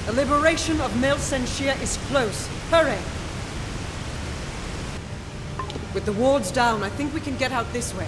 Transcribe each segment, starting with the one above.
The liberation of Mel Senshir is close. Hurry! With the wards down, I think we can get out this way.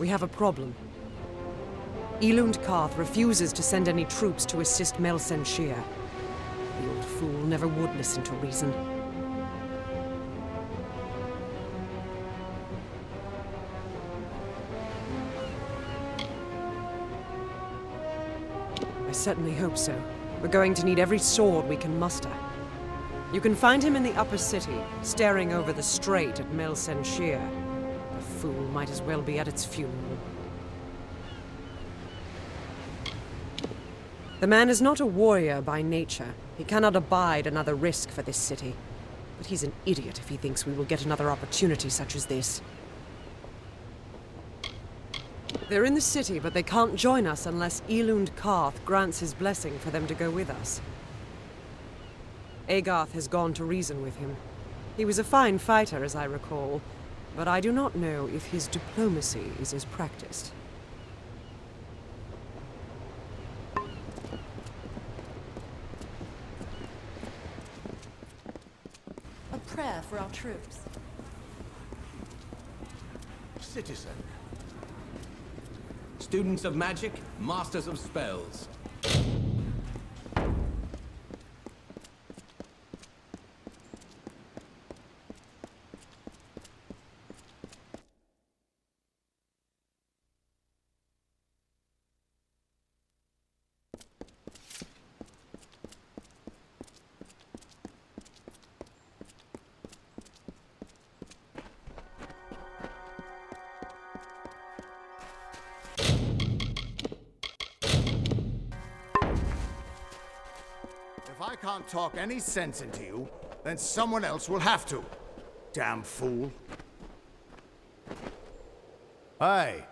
We have a problem. Elund Karth refuses to send any troops to assist Melsen Shir. The old fool never would listen to reason. I certainly hope so. We're going to need every sword we can muster. You can find him in the upper city, staring over the strait at Melsen Shir. The fool might as well be at its funeral. The man is not a warrior by nature. He cannot abide another risk for this city. But he's an idiot if he thinks we will get another opportunity such as this. They're in the city, but they can't join us unless Elund Karth grants his blessing for them to go with us. Agarth has gone to reason with him. He was a fine fighter, as I recall, but I do not know if his diplomacy is as practiced. A prayer for our troops. Citizen. Students of magic, masters of spells. If I can't talk any sense into you, then someone else will have to. Damn fool. Hey.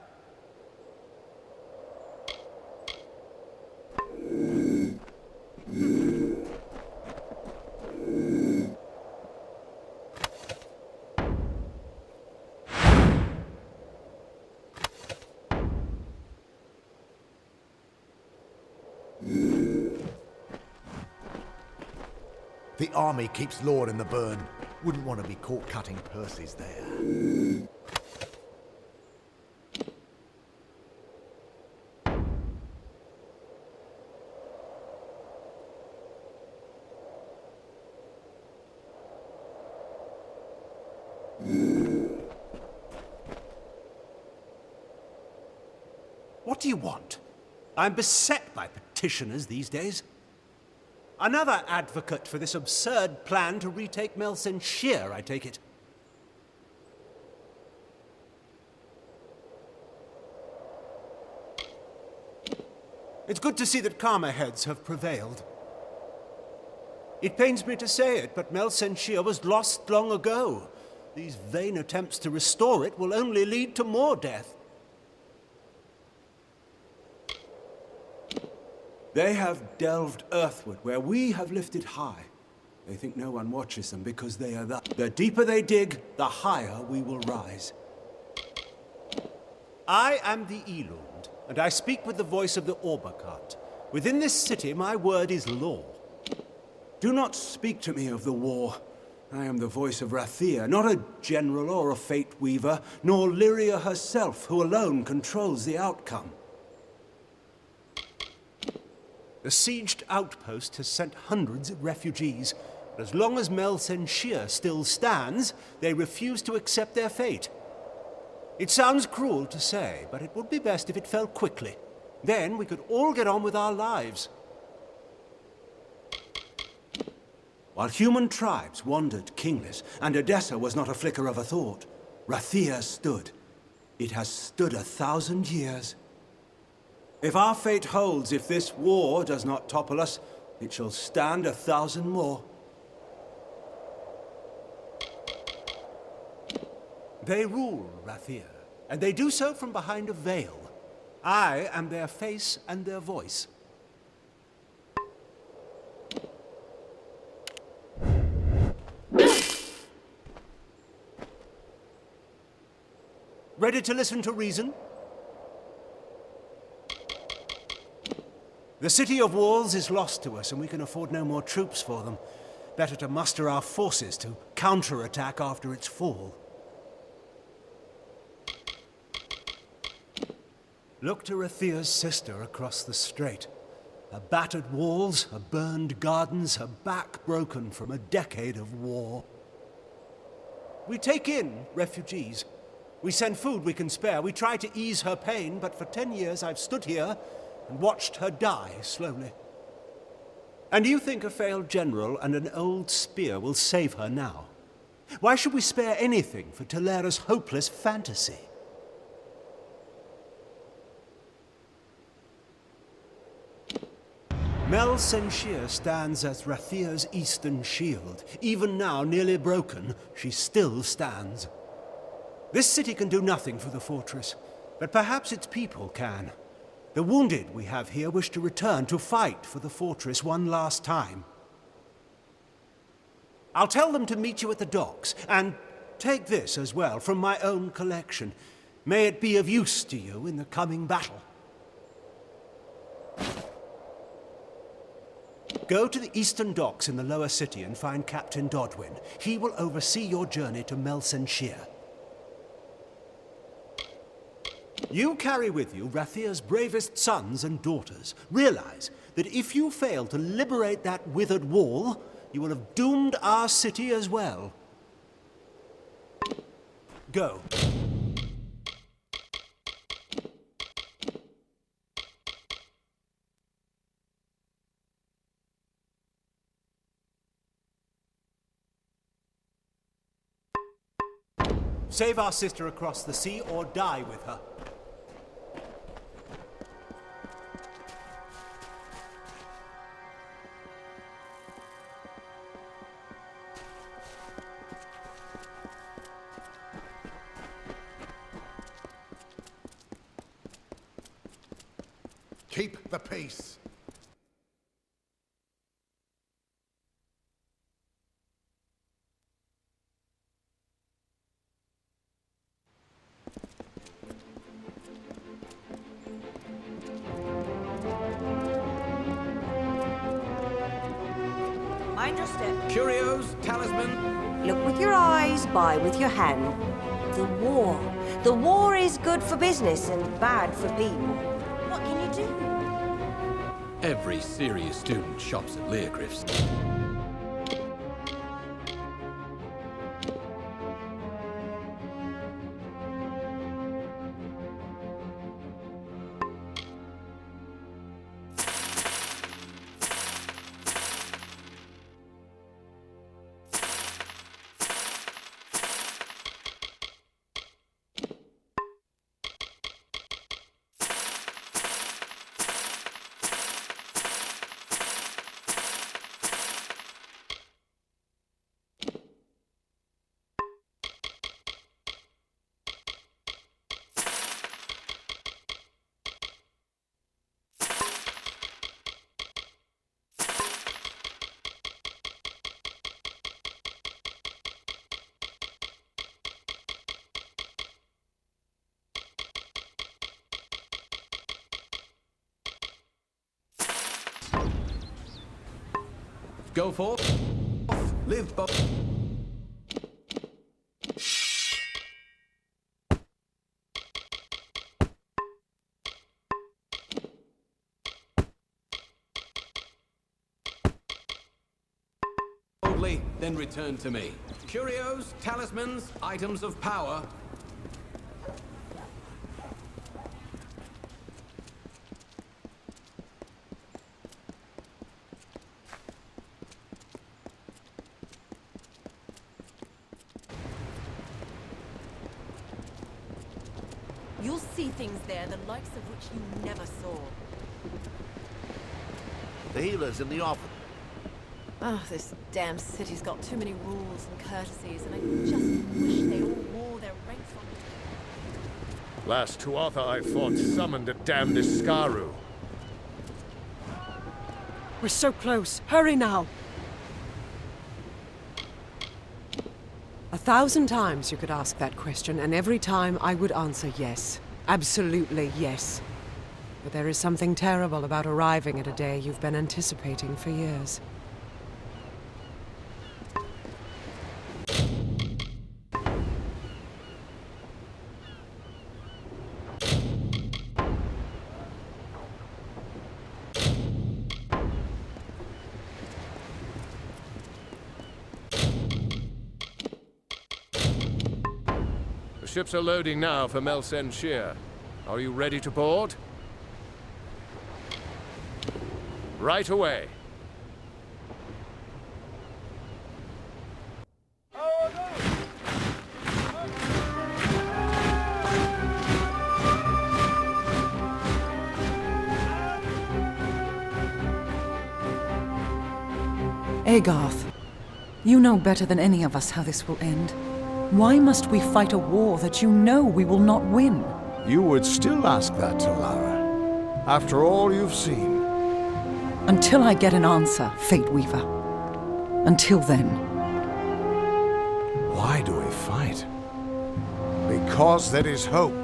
The army keeps Lord in the burn. Wouldn't want to be caught cutting purses there. What do you want? I'm beset by petitioners these days. Another advocate for this absurd plan to retake Melsen Shir, I take it. It's good to see that calmer heads have prevailed. It pains me to say it, but Melsen Shir was lost long ago. These vain attempts to restore it will only lead to more death. They have delved earthward where we have lifted high. They think no one watches them because they are the deeper they dig, the higher we will rise. I am the Elund, and I speak with the voice of the Orbakat. Within this city, my word is law. Do not speak to me of the war. I am the voice of Rathir, not a general or a fate weaver, nor Lyria herself, who alone controls the outcome. The sieged outpost has sent hundreds of refugees, but as long as Melsen Shir still stands, they refuse to accept their fate. It sounds cruel to say, but it would be best if it fell quickly. Then we could all get on with our lives. While human tribes wandered kingless, and Odessa was not a flicker of a thought, Rathir stood. It has stood 1,000 years. If our fate holds, if this war does not topple us, it shall stand 1,000 more. They rule Rathir, and they do so from behind a veil. I am their face and their voice. Ready to listen to reason? The city of walls is lost to us, and we can afford no more troops for them. Better to muster our forces to counterattack after its fall. Look to Rathia's sister across the strait. Her battered walls, her burned gardens, her back broken from a decade of war. We take in refugees. We send food we can spare. We try to ease her pain, but for 10 years I've stood here and watched her die slowly. And you think a failed general and an old spear will save her now? Why should we spare anything for Talera's hopeless fantasy? Mel Senshir stands as Rathia's eastern shield. Even now, nearly broken, she still stands. This city can do nothing for the fortress, but perhaps its people can. The wounded we have here wish to return to fight for the fortress one last time. I'll tell them to meet you at the docks, and take this as well from my own collection. May it be of use to you in the coming battle. Go to the eastern docks in the lower city and find Captain Dodwin. He will oversee your journey to Melsenshire. You carry with you Rathia's bravest sons and daughters. Realize that if you fail to liberate that withered wall, you will have doomed our city as well. Go. Save our sister across the sea or die with her. Keep the peace. Mind your step. Curios, talisman. Look with your eyes, buy with your hand. The war. The war is good for business and bad for people. What can you do? Every serious student shops at Leargriff's. Go forth, live both. Boldly, then return to me. Curios, talismans, items of power. You'll see things there, the likes of which you never saw. The healer's in the offing. Oh, this damn city's got too many rules and courtesies, and I just wish they all wore their ranks on. Last Tuatha I fought summoned a damned Iskaru. We're so close. Hurry now. 1,000 times you could ask that question, and every time I would answer yes. Absolutely yes. But there is something terrible about arriving at a day you've been anticipating for years. ships are loading now for Melsen Shear. Are you ready to board? Right away. Agarth, you know better than any of us how this will end. Why must we fight a war that you know we will not win? You would still ask that to Lara, after all you've seen. Until I get an answer, Fate Weaver. Until then. Why do we fight? Because there is hope.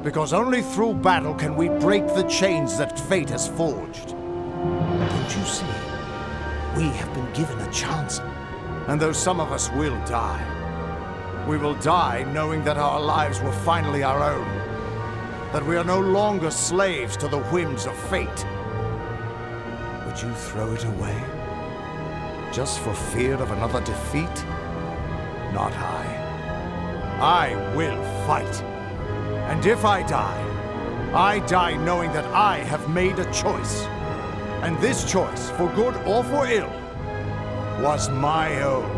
Because only through battle can we break the chains that fate has forged. Don't you see? We have been given a chance. And though some of us will die, we will die knowing that our lives were finally our own. That we are no longer slaves to the whims of fate. Would you throw it away? Just for fear of another defeat? Not I. I will fight. And if I die knowing that I have made a choice. And this choice, for good or for ill, was my own.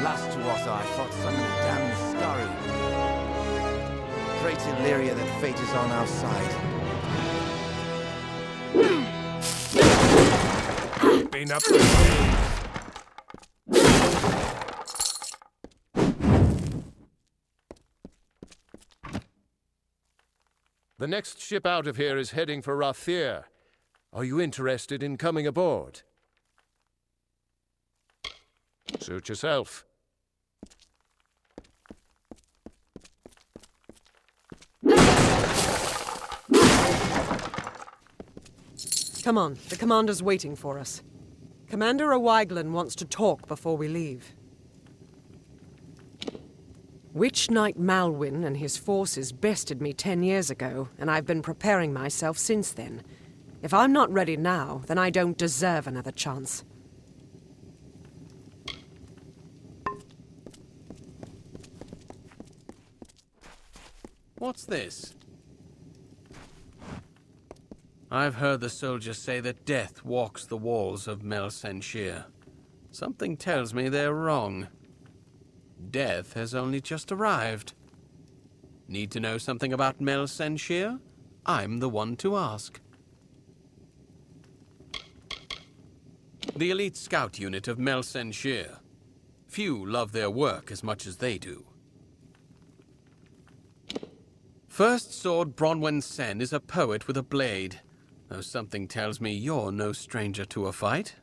Last Tuatha, I fought Summon and damn Skaru. Pray to Lyria that fate is on our side. Been up. The next ship out of here is heading for Rathir. Are you interested in coming aboard? Suit yourself. Come on, the commander's waiting for us. Commander O'Wiglin wants to talk before we leave. Witch Knight Malwyn and his forces bested me 10 years ago, and I've been preparing myself since then. If I'm not ready now, then I don't deserve another chance. What's this? I've heard the soldiers say that death walks the walls of Melsen Shear. Something tells me they're wrong. Death has only just arrived. Need to know something about Melsen Shear? I'm the one to ask. The elite scout unit of Melsen Shear. Few love their work as much as they do. First Sword Bronwyn Sen is a poet with a blade, though something tells me you're no stranger to a fight.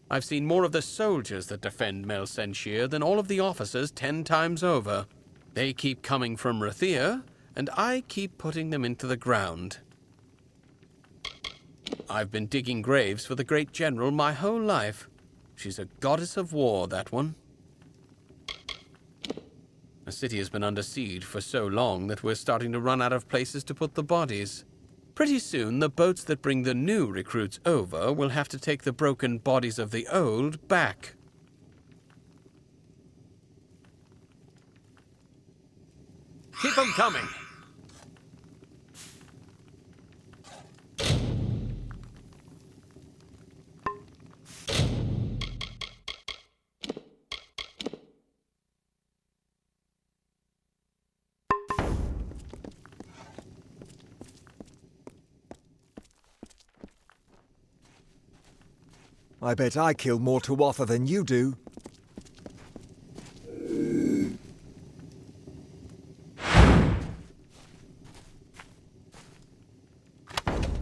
I've seen more of the soldiers that defend Melsen Shear than all of the officers 10 times over. They keep coming from Rathir, and I keep putting them into the ground. I've been digging graves for the great general my whole life. She's a goddess of war, that one. The city has been under siege for so long that we're starting to run out of places to put the bodies. Pretty soon, the boats that bring the new recruits over will have to take the broken bodies of the old back. Keep them coming! I bet I kill more Tuatha than you do.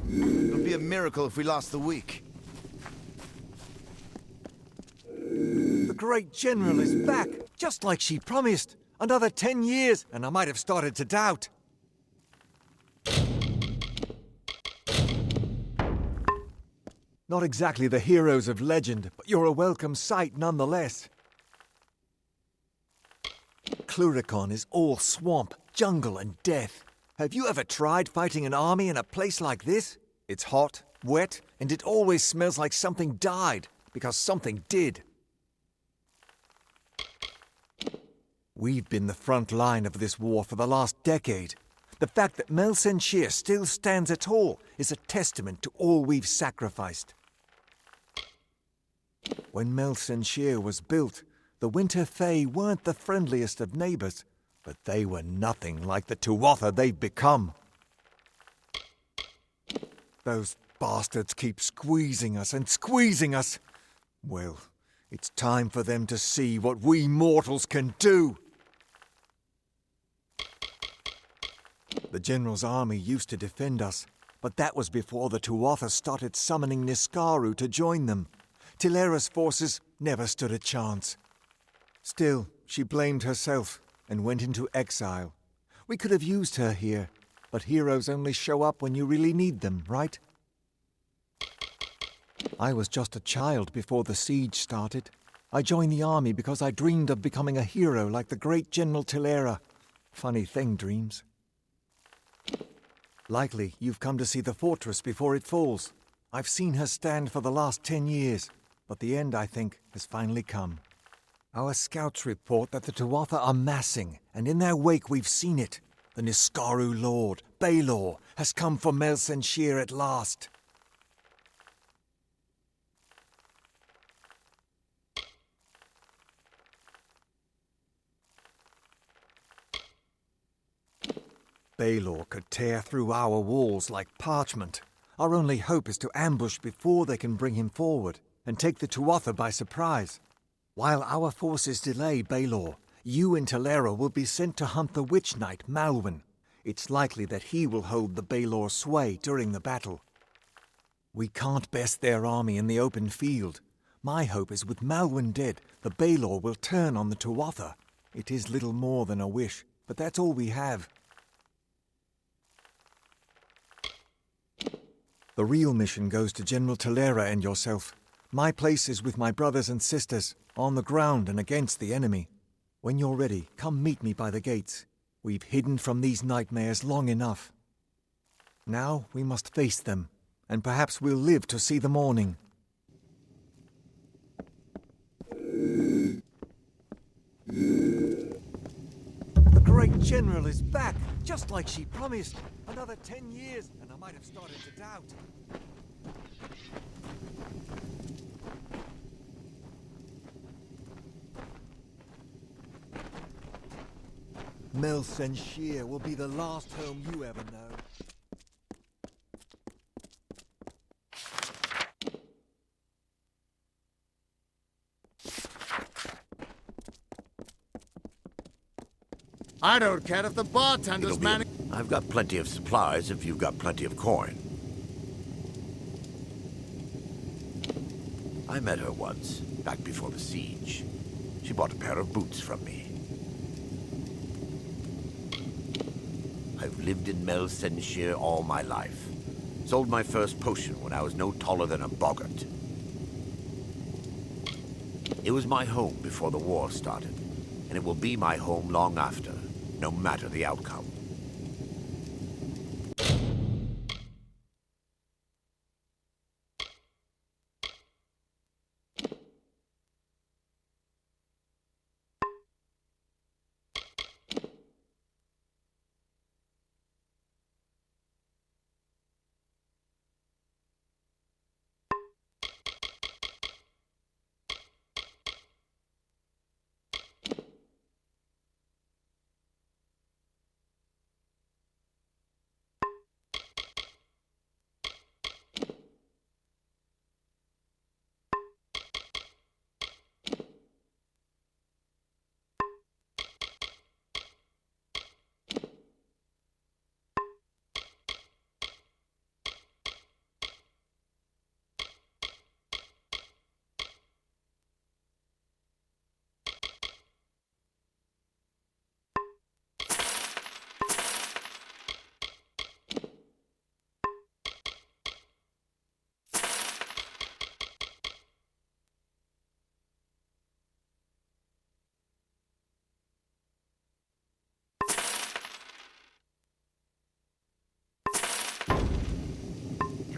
It would be a miracle if we lost the week. The great general is back, just like she promised. Another 10 years, and I might have started to doubt. Not exactly the heroes of legend, but you're a welcome sight nonetheless. Cluricon is all swamp, jungle, and death. Have you ever tried fighting an army in a place like this? It's hot, wet, and it always smells like something died, because something did. We've been the front line of this war for the last decade. The fact that Mel Senshir still stands at all is a testament to all we've sacrificed. When Mel Senshir was built, the Winter Fae weren't the friendliest of neighbors, but they were nothing like the Tuatha they've become. Those bastards keep squeezing us and squeezing us. Well, it's time for them to see what we mortals can do. The General's army used to defend us, but that was before the Tuatha started summoning Niskaru to join them. Tilera's forces never stood a chance. Still, she blamed herself and went into exile. We could have used her here, but heroes only show up when you really need them, right? I was just a child before the siege started. I joined the army because I dreamed of becoming a hero like the great General Tilera. Funny thing, dreams. Likely you've come to see the fortress before it falls. I've seen her stand for the last 10 years, but the end, I think, has finally come. Our scouts report that the Tuatha are massing, and in their wake we've seen it. The Niskaru Lord, Baelor, has come for Mel Senshir at last. Baelor could tear through our walls like parchment. Our only hope is to ambush before they can bring him forward, and take the Tuatha by surprise. While our forces delay Baelor, you and Tilera will be sent to hunt the Witch Knight, Malwyn. It's likely that he will hold the Baelor sway during the battle. We can't best their army in the open field. My hope is with Malwyn dead, the Baelor will turn on the Tuatha. It is little more than a wish, but that's all we have. The real mission goes to General Tilera and yourself. My place is with my brothers and sisters, on the ground and against the enemy. When you're ready, come meet me by the gates. We've hidden from these nightmares long enough. Now we must face them, and perhaps we'll live to see the morning. The great General is back, just like she promised. Another 10 years, and I might have started to doubt. Mel Senshir will be the last home you ever know. I don't care if the bartender's manning. I've got plenty of supplies if you've got plenty of coin. I met her once, back before the siege. She bought a pair of boots from me. I've lived in Mel Senshir all my life. Sold my first potion when I was no taller than a boggart. It was my home before the war started, and it will be my home long after, no matter the outcome.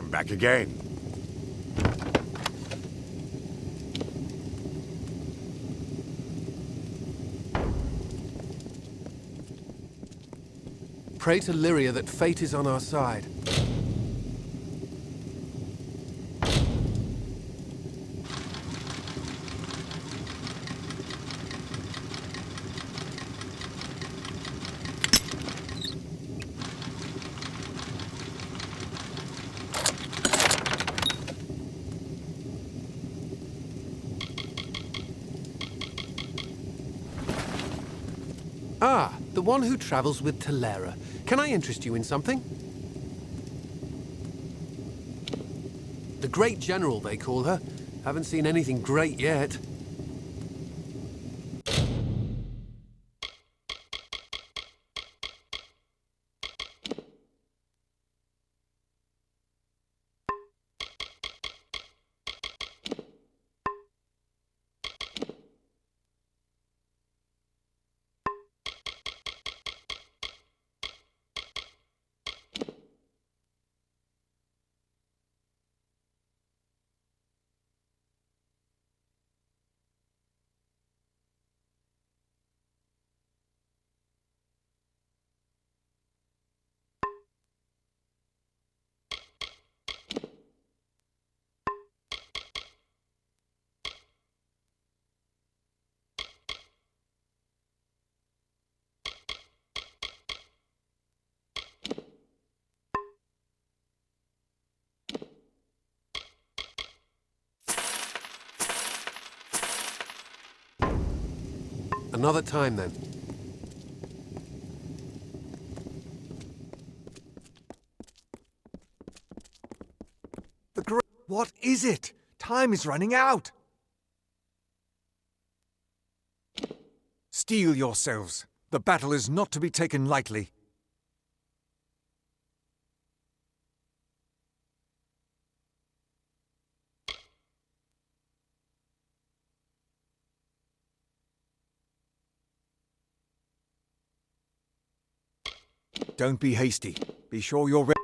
I'm back again. Pray to Lyria that fate is on our side. Ah, the one who travels with Telera. Can I interest you in something? The Great General, they call her. Haven't seen anything great yet. Another time, then. What is it? Time is running out! Steel yourselves. The battle is not to be taken lightly. Don't be hasty. Be sure you're ready.